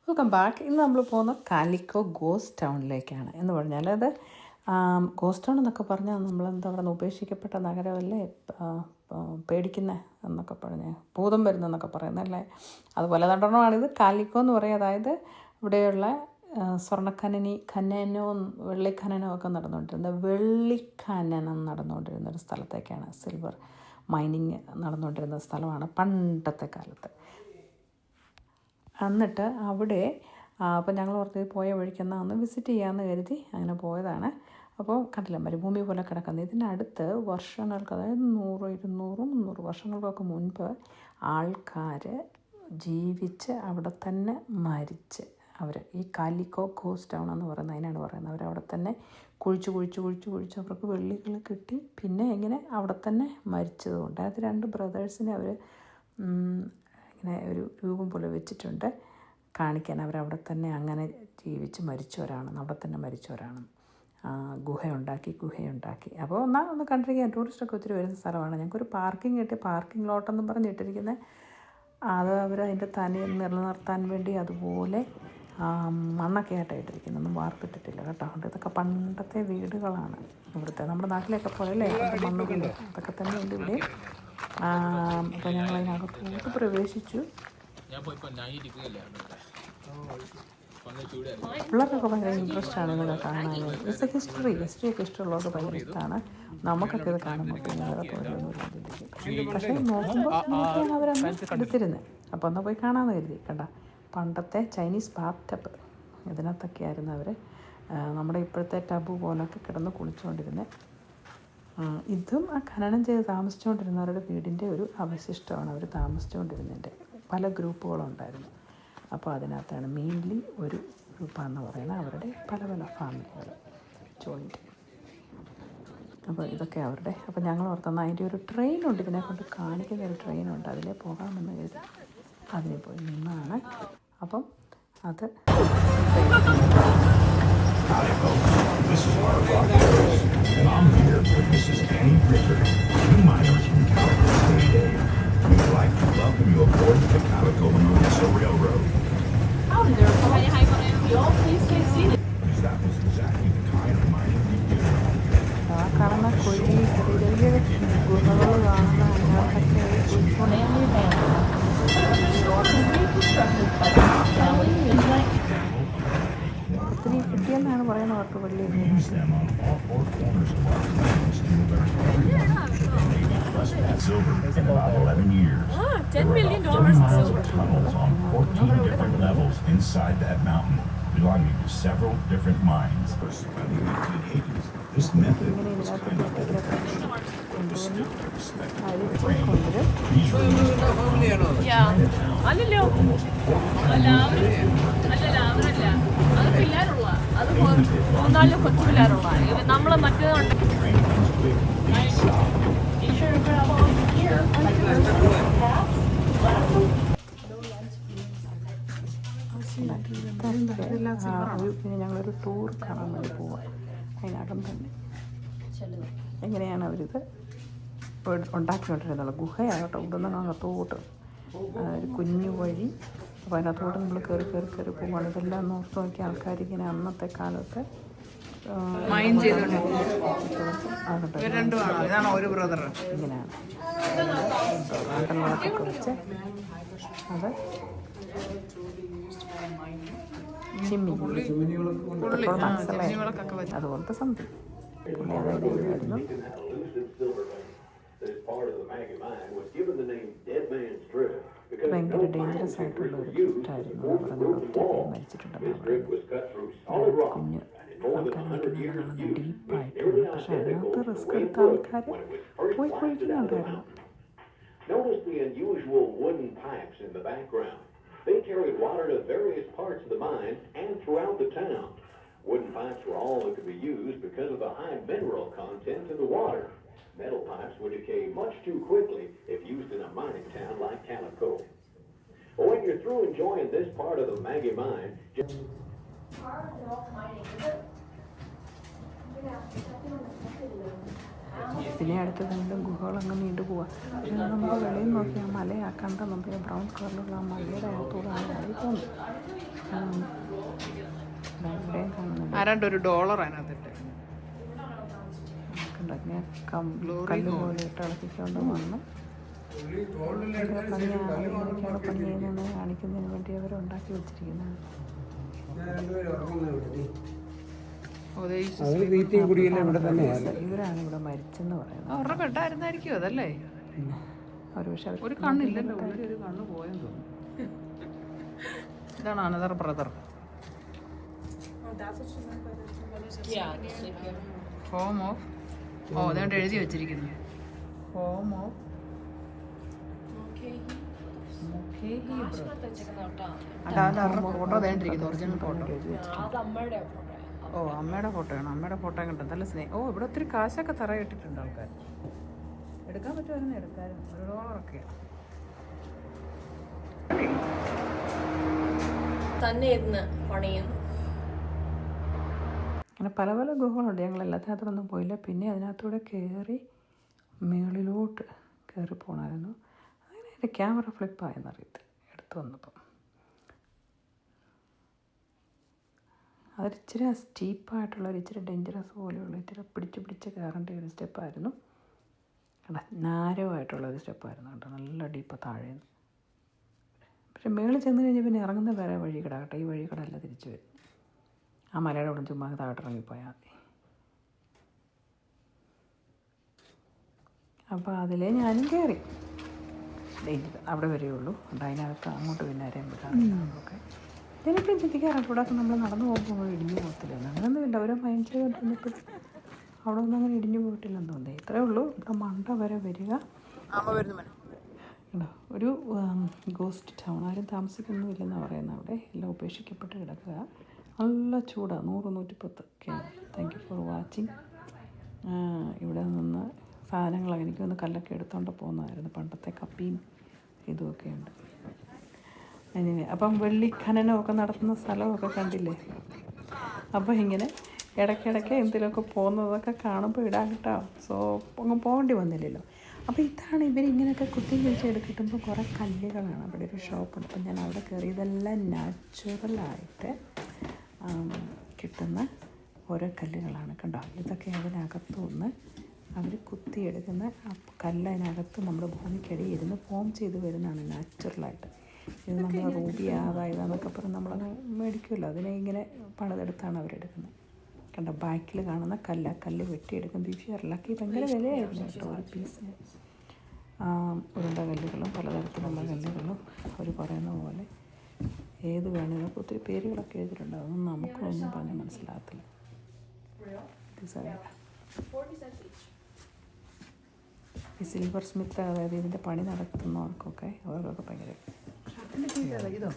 Welcome back. ഇന്ന് നമ്മൾ പോകുന്നത് കാലിക്കോ ഗോസ്റ്റ് ടൗണിലേക്കാണ്. എന്ന് പറഞ്ഞാൽ അത് ഗോസ്റ്റ് ടൗൺ എന്നൊക്കെ പറഞ്ഞാൽ നമ്മളെന്താ പറയുക, ഉപേക്ഷിക്കപ്പെട്ട നഗരമല്ലേ, പേടിക്കുന്ന എന്നൊക്കെ പറഞ്ഞ് ഭൂതം വരുന്നെന്നൊക്കെ പറയുന്നല്ലേ, അതുപോലെ രണ്ടെണ്ണമാണിത്. കാലിക്കോ എന്ന് പറയും, അതായത് ഇവിടെയുള്ള ഖനനവും വെള്ളിഖനനവും ഒക്കെ വെള്ളിഖനനം നടന്നുകൊണ്ടിരുന്ന ഒരു സ്ഥലത്തേക്കാണ്. സിൽവർ മൈനിങ് നടന്നുകൊണ്ടിരുന്ന സ്ഥലമാണ് പണ്ടത്തെ കാലത്ത്. എന്നിട്ട് അവിടെ അപ്പോൾ ഞങ്ങൾ ഓർത്ത് പോയ വഴിക്കെന്നാൽ ഒന്ന് വിസിറ്റ് ചെയ്യാമെന്ന് കരുതി അങ്ങനെ പോയതാണ്. അപ്പോൾ കണ്ടില്ല, മരുഭൂമി പോലെ കിടക്കുന്നത്. ഇതിനടുത്ത് വർഷങ്ങൾക്ക്, അതായത് 100, 200, 300 വർഷങ്ങൾക്കൊക്കെ മുൻപ് ആൾക്കാർ ജീവിച്ച് അവിടെ തന്നെ മരിച്ച് അവർ ഈ കാലിക്കോ ഗോസ്റ്റ് ടൗൺ എന്ന് പറയുന്നത് അതിനാണ് പറയുന്നത്. അവരവിടെ തന്നെ കുഴിച്ച് അവർക്ക് വെള്ളികൾ കിട്ടി. പിന്നെ ഇങ്ങനെ അവിടെ തന്നെ മരിച്ചതുകൊണ്ട് അത് 2 ബ്രദേഴ്സിനെ അവർ ഇങ്ങനെ ഒരു രൂപം പോലെ വെച്ചിട്ടുണ്ട് കാണിക്കാൻ. അവരവിടെ തന്നെ അങ്ങനെ ജീവിച്ച് മരിച്ചവരാണ്, അവിടെ തന്നെ മരിച്ചവരാണ്. ഗുഹയുണ്ടാക്കി. അപ്പോൾ ഒന്ന് കണ്ടിരിക്കാൻ ടൂറിസ്റ്റൊക്കെ ഒത്തിരി വരുന്ന സ്ഥലമാണ്. ഞങ്ങൾക്കൊരു പാർക്കിംഗ് കിട്ടി. പാർക്കിംഗ് ലോട്ടെന്നും പറഞ്ഞിട്ടിരിക്കുന്നത് അത് അവരതിൻ്റെ തനി നിലനിർത്താൻ വേണ്ടി അതുപോലെ മണ്ണൊക്കെ ആയിട്ടിരിക്കുന്നത്, ഒന്നും വാർത്തിട്ടിട്ടില്ല കേട്ടോ. അതുകൊണ്ട് ഇതൊക്കെ പണ്ടത്തെ വീടുകളാണ് ഇവിടുത്തെ. നമ്മുടെ നാട്ടിലൊക്കെ പോയല്ലേ മണ്ണ് വീട് അതൊക്കെ തന്നെ ഉണ്ട് ഇവിടെ. അപ്പോൾ ഞങ്ങളതിനകത്തോട്ട് പ്രവേശിച്ചു. പിള്ളേർക്കൊക്കെ ഭയങ്കര ഇൻട്രസ്റ്റാണ് ഇതൊക്കെ കാണാൻ. ഹിസ്റ്ററിയൊക്കെ ഇഷ്ടമുള്ളവർക്ക് ഭയങ്കര ഇഷ്ടമാണ്. നമുക്കൊക്കെ ഇത് കാണുമ്പോൾ പിന്നെ വേറെ തോന്നുന്നു. പക്ഷേ നോക്കുമ്പോൾ അവരന്ന് എടുത്തിരുന്നത്. അപ്പോൾ എന്നാൽ പോയി കാണാമെന്ന് കരുതി. കണ്ട പണ്ടത്തെ ചൈനീസ് ബാത്ത് ടബ്, ഇതിനകത്തൊക്കെ ആയിരുന്നു അവർ നമ്മുടെ ഇപ്പോഴത്തെ ടബ് പോലൊക്കെ കിടന്ന് കുളിച്ചുകൊണ്ടിരുന്നത്. ഇതും ആ ഖനനം ചെയ്ത് താമസിച്ചുകൊണ്ടിരുന്നവരുടെ വീടിൻ്റെ ഒരു അവശിഷ്ടമാണ്. അവർ താമസിച്ചുകൊണ്ടിരുന്നതിൻ്റെ പല ഗ്രൂപ്പുകളുണ്ടായിരുന്നു. അപ്പോൾ അതിനകത്താണ് മെയിൻലി ഒരു ഗ്രൂപ്പാണെന്ന് പറയുന്നത് അവരുടെ പല ഫാമിലികൾ ജോയിൻറ്റ്. അപ്പോൾ ഇതൊക്കെ അവരുടെ. അപ്പോൾ ഞങ്ങൾ ഓർത്തുന്ന അതിൻ്റെ ഒരു ട്രെയിനുണ്ട്, ഇതിനെ കൊണ്ട് കാണിക്കുന്ന ഒരു ട്രെയിനുണ്ട്, അതിലേ പോകാമെന്ന് കരുതി അതിനെ പോയി നിന്നാണ്. അപ്പം അത് This is our podcast, and I'm here with Mrs. Annie Ricker, 2 miners from Calico State. We'd like to welcome you aboard the Calico Mesa Railroad. Howdy there, folks. Y'all please take seated. That was exactly the kind of mining we do. കാണുന്ന കുഴി ചെറിയ ഗുഹകൾ കാണുന്ന ഒത്തിരി കിട്ടിയെന്നാണ് പറയുന്നത് അവർക്ക് വെള്ളി. Silver in about 11 years. $10 million in silver. Tunnels on 14 different levels inside that mountain, belonging to several different mines. By the 1880s, this method was kind of old-fashioned, but still a respectable frame. These rooms അല്ലല്ലോ അവരല്ല, അത് പിള്ളേരുള്ള, അത് 3-4 കൊച്ചു പിള്ളേരുള്ള. നമ്മളെ മറ്റേതുണ്ട്. പിന്നെ ഞങ്ങളൊരു tour കാണാൻ വേണ്ടി പോവാം. അതിനകം തന്നെ എങ്ങനെയാണ് അവരിത് ഉണ്ടാക്കിക്കൊണ്ടിരുന്നത്. ഗുഹയാകട്ടെ, ഇവിടുന്ന് അകത്തോട്ട് ഒരു കുഞ്ഞു വഴി. അപ്പോൾ അതിനകത്തോട്ട് നമ്മൾ കയറി പോവുകയാണ്. ഇതെല്ലാം നോക്കി നോക്കി ആൾക്കാരിങ്ങനെ അന്നത്തെ കാലത്ത് ഇങ്ങനെയാണ് ആണ്ടങ്ങളൊക്കെ വെച്ച് അത് അതുപോലത്തെ സംതിങ് അതായിരുന്നു. ഭയങ്കര ഡേഞ്ചറസ് ആയിട്ടുള്ള ഒരു ഗിഫ്റ്റായിരുന്നു. പറഞ്ഞ ഒത്തിരി പേര് മരിച്ചിട്ടുണ്ടെന്ന് പറയുന്നത്. കുഞ്ഞ് ആൾക്കാർ നിൽക്കുന്നതാണ് ഡീപ്പായിട്ടാണ്. പക്ഷേ അതിനകത്ത് റിസ്ക് എടുത്ത ആൾക്കാർ പോയി കുഴിക്കുന്നുണ്ടായിരുന്നു. Notice the unusual wooden pipes in the background. They carried water to various parts of the mine and throughout the town. Wooden pipes were all that could be used because of the high mineral content in the water. Metal pipes would decay much too quickly if used in a mining town like Calico. But when you're through enjoying this part of the Maggie mine, just പിന്നെ അടുത്ത് വീണ്ടും ഗുഹകളങ്ങ് നീണ്ടു പോവാം. പക്ഷേ നമുക്ക് വെളിയിൽ നോക്കി ആ മലയാക്കണ്ട, നമുക്ക് ബ്രൗൺ കളറിലുള്ള ആ മലയുടെ അകത്തൂടെയാണ് വെളിയിൽ പോകുന്നത്. ആരാണ്ട് ഒരു ഡോളർ അതിനകത്തിട്ട് കല്ല് പോലെ ഇട്ട് ഇളക്കിക്കൊണ്ട് വന്ന് ഇങ്ങനെയൊക്കെയാണ് പണി ചെയ്യുന്നതെന്ന് കാണിക്കുന്നതിന് വേണ്ടി അവർ ഉണ്ടാക്കി വെച്ചിരിക്കുന്നതാണ്. ഇവരാണ് ഇവിടെ മരിച്ചെന്ന് പറയുന്നത്. അവരുടെ ബെഡായിരുന്നായിരിക്കും അതല്ലേ? അവർ പക്ഷെ ഒരു കണ്ണില്ലല്ലോ, ഒരു കണ്ണ് പോയെന്ന് തോന്നുന്നു. ഇതാണ് അനദർ ബ്രദർ. ഹോം ഓഫ് അതുകൊണ്ട് എഴുതി വെച്ചിരിക്കുന്നു. ഹോം ഓഫ് ഫോട്ടോ വേണ്ടിയിരിക്കുന്നു. ഒറിജിനൽ ഫോട്ടോ അമ്മയുടെ ഫോട്ടോയാണ്. അമ്മയുടെ ഫോട്ടോ കണ്ടത് നല്ല സ്നേഹം. ഇവിടെ ഒത്തിരി കാശൊക്കെ തറ ഇട്ടിട്ടുണ്ട് ആൾക്കാർ. എടുക്കാൻ പറ്റുമായിരുന്നു, എടുക്കാനും $1 തന്നെ പണിയുന്നു. അങ്ങനെ പല പല ഗുഹകളുണ്ട്. ഞങ്ങൾ എല്ലാത്തിനകത്തൊന്നും പോയില്ല. പിന്നെ അതിനകത്തൂടെ കയറി മേളിലോട്ട് കയറി പോകണമായിരുന്നു. അങ്ങനെ എൻ്റെ ക്യാമറ ഫ്ലിപ്പായെന്നറിയത്തില്ല എടുത്തു വന്നപ്പം. അതൊരിച്ചിരി സ്റ്റീപ്പായിട്ടുള്ള ഇച്ചിരി ഡേഞ്ചറസ് പോലെയുള്ള ഇച്ചിരി പിടിച്ച് കയറേണ്ട ഒരു സ്റ്റെപ്പായിരുന്നു. നാരോ ആയിട്ടുള്ളൊരു സ്റ്റെപ്പായിരുന്നു കേട്ടോ. നല്ല ഡീപ്പ് താഴേന്ന്. പക്ഷെ മേളിൽ ചെന്ന് കഴിഞ്ഞാൽ പിന്നെ ഇറങ്ങുന്ന വേറെ വഴി കിടക്കട്ടെ. ഈ വഴി കിടല്ല തിരിച്ചു വരും. ആ മലയുടെ അവിടെ ചുമ്മാ താഴോട്ടിറങ്ങിപ്പോയാൽ മതി. അപ്പോൾ അതിലേ ഞാനും കയറി. ഡേഞ്ചർ അവിടെ വരെയുള്ളൂ. അതിനകത്ത് അങ്ങോട്ട് പിന്നെ ആരെയും വിടാറൊക്കെ ഞാനിപ്പം ചിന്തിക്കാറുണ്ട്. ഇവിടെ നമ്മൾ നടന്നു പോകുമ്പോൾ ഇടിഞ്ഞു പോകത്തില്ലെന്ന്. അങ്ങനെയൊന്നുമില്ല. ഓരോ മൈൻഡ് ചെയ്തിട്ടുണ്ടെങ്കിൽ അവിടെ ഒന്നും അങ്ങനെ ഇടിഞ്ഞു പോയിട്ടില്ലെന്ന് തോന്നുന്നത്. ഇത്രയേ ഉള്ളൂ. ഇവിടെ മണ്ട വരെ വരിക. ഒരു ഗോസ്റ്റ് ടൗൺ. ആരും താമസിക്കൊന്നുമില്ലെന്നാണ് പറയുന്നത്. അവിടെ എല്ലാം ഉപേക്ഷിക്കപ്പെട്ട് കിടക്കുക. നല്ല ചൂടാണ്. 100-110 ഒക്കെയാണ്. Thank you for watching. ഇവിടെ നിന്ന് സാധനങ്ങൾ എനിക്കൊന്ന് കല്ലൊക്കെ എടുത്തുകൊണ്ട് പോകുന്നതായിരുന്നു. പണ്ടത്തെ കപ്പിയും ഇതുമൊക്കെ ഉണ്ട്. അങ്ങനെ അപ്പം വെള്ളി ഖനനമൊക്കെ നടത്തുന്ന സ്ഥലമൊക്കെ കണ്ടില്ലേ. അപ്പോൾ ഇങ്ങനെ ഇടയ്ക്കിടയ്ക്ക് എന്തെങ്കിലുമൊക്കെ പോകുന്നതൊക്കെ കാണുമ്പോൾ ഇടാൻ കേട്ടോ. സോ അങ്ങ് പോകേണ്ടി വന്നില്ലല്ലോ. അപ്പോൾ ഇതാണ് ഇവരിങ്ങനെയൊക്കെ കുത്തി കഴിച്ച് കിട്ടുമ്പോൾ കുറേ കല്ലുകളാണ്. അവിടെ ഒരു ഷോപ്പുണ്ട്. അപ്പം ഞാൻ അവിടെ കയറി. ഇതെല്ലാം നാച്ചുറലായിട്ട് കിട്ടുന്ന ഓരോ കല്ലുകളാണ് കണ്ടോ. ഇതൊക്കെ അതിനകത്തു നിന്ന് അവർ കുത്തിയെടുക്കുന്ന കല്ല് അതിനകത്ത് നമ്മുടെ ഭൂമിക്കടി ഇരുന്ന് ഫോം ചെയ്ത് വരുന്നതാണ് നാച്ചുറലായിട്ട്. ഇത് നമ്മൾ റൂബി അതായതെന്നൊക്കെ പറഞ്ഞ് നമ്മളത് മേടിക്കുമല്ലോ. അതിനെ ഇങ്ങനെ പണിതെടുത്താണ് അവരെടുക്കുന്നത്. കണ്ട ബാക്കിൽ കാണുന്ന കല്ല് വെട്ടിയെടുക്കും. ബിഫിയറിലൊക്കെ ഭയങ്കര വിലയായിരുന്നു കേട്ടോ ഒരു പീസിന്. ഉരുണ്ട കല്ലുകളും പലതരത്തിലുള്ള കല്ലുകളും അവർ പറയുന്ന പോലെ ഏത് വേണമെങ്കിലും ഒത്തിരി പേരുകളൊക്കെ എഴുതിയിട്ടുണ്ട്. അതൊന്നും നമുക്കൊന്നും പറഞ്ഞ് മനസ്സിലാകത്തില്ല. ഈ സിൽവർ സ്മിത്ത്, അതായത് ഇതിൻ്റെ പണി നടത്തുന്നവർക്കൊക്കെ അവർക്കൊക്കെ ഭയങ്കര ഇതോ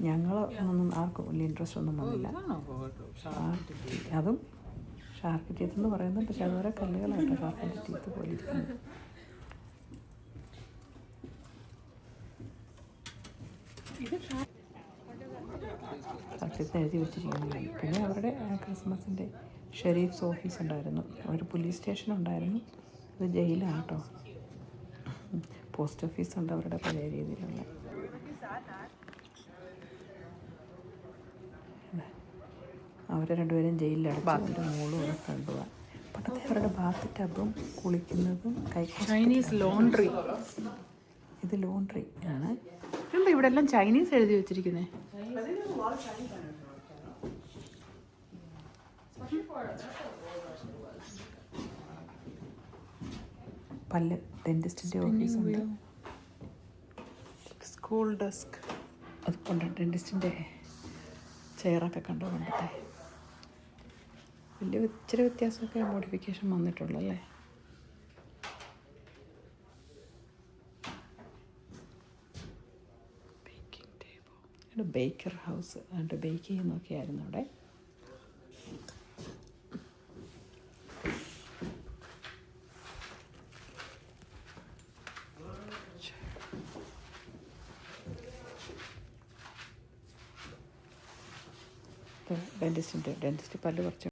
ഞങ്ങൾ ഒന്നും ആർക്കും വലിയ ഇൻട്രസ്റ്റ് ഒന്നും വന്നില്ല. അതും ഷാർക്ക് ടീത്ത് എന്ന് പറയുന്നത്. പക്ഷെ അതുവരെ കല്ലുകളായിട്ട് ഷാർക്കിൻ്റെ ടീത്ത് പോലെ ഇരിക്കുന്നത്. ഷാർക്ക് എഴുതി വെച്ചിരിക്കുന്നത്. പിന്നെ അവരുടെ ക്രിസ്മസിൻ്റെ ഷെരീഫ്സ് ഓഫീസ് ഉണ്ടായിരുന്നു. ഒരു പോലീസ് സ്റ്റേഷൻ ഉണ്ടായിരുന്നു. അത് ജയിലാണ് കേട്ടോ. പോസ്റ്റ് ഓഫീസുണ്ട് അവരുടെ പഴയ രീതിയിലുള്ള. അവരെ രണ്ടുപേരും ജയിലിലടച്ചു. അവരുടെ മോളും അവിടെ കണ്ടുപോകാൻ. പണ്ടത്തെ അവരുടെ ബാത്ത് ടബും കുളിക്കുന്നതും ചൈനീസ് ലോണ്ട്രി. ഇത് ലോണ്ട്രി ആണ്. എന്താ ഇവിടെ എല്ലാം ചൈനീസ് എഴുതി വെച്ചിരിക്കുന്നത്? പല്ല് ഡെൻറ്റിസ്റ്റിൻ്റെ ഓഫീസുണ്ട്. സ്കൂൾ ഡെസ്ക് അതുകൊണ്ട് ഡെൻറ്റിസ്റ്റിൻ്റെ ചെയറൊക്കെ കണ്ടു. പണ്ടത്തെ വലിയ ഇച്ചിരി വ്യത്യാസമൊക്കെ മോഡിഫിക്കേഷൻ വന്നിട്ടുള്ളൂ അല്ലേ. Baking table, Baker house. അതുകൊണ്ട് ബേക്ക് ചെയ്യുന്നൊക്കെയായിരുന്നു അവിടെ. ഡെൻറ്റിസ്റ്റ് പല്ല് കുറച്ച്